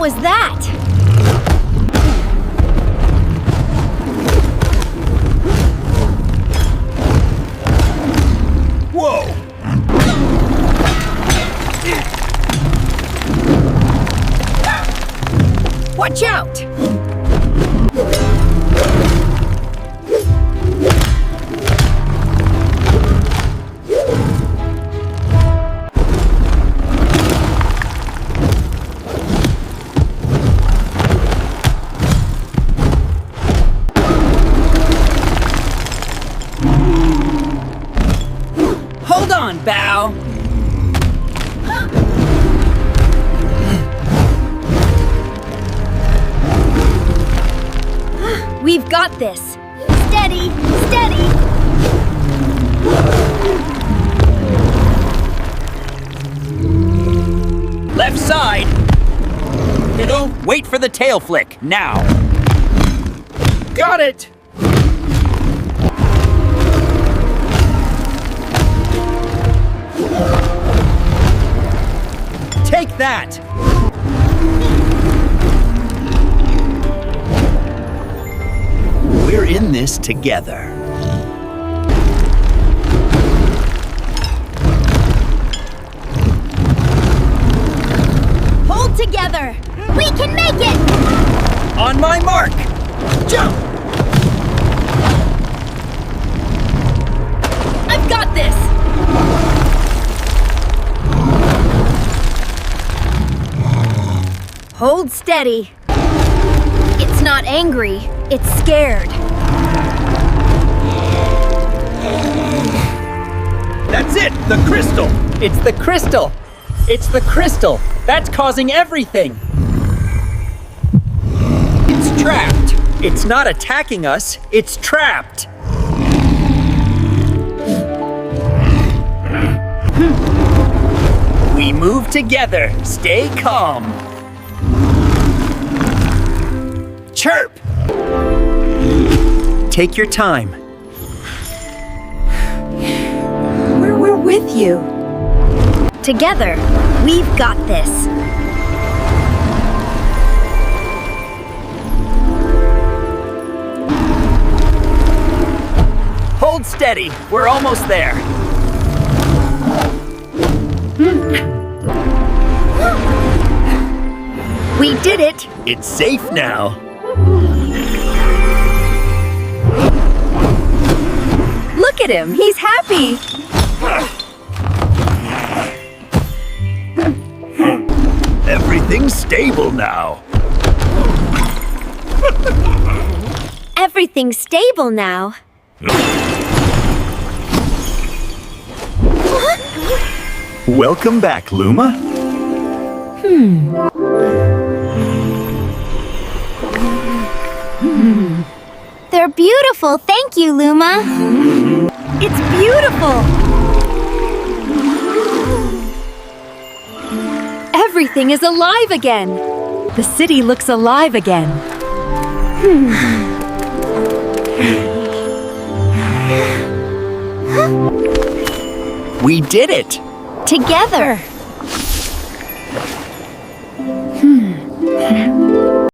was that? Whoa! Watch out! Hold on, Bao! We've got this. Steady, steady. Left side! Wait for the tail flick, now! Got it! Take that! We're in this together. Hold together. We can make it! On my mark! Jump! I've got this! Hold steady. It's not angry, it's scared. That's it! The crystal! It's the crystal! It's the crystal! That's causing everything! It's trapped! It's not attacking us, it's trapped! We move together. Stay calm. Chirp! Take your time. We're with you. Together, we've got this. Hold steady. We're almost there. We did it. It's safe now. Look at him. He's happy. Everything's stable now. Everything's stable now. Welcome back, Luma. They're beautiful. Thank you, Luma. It's beautiful. Everything is alive again. The city looks alive again. We did it. Together.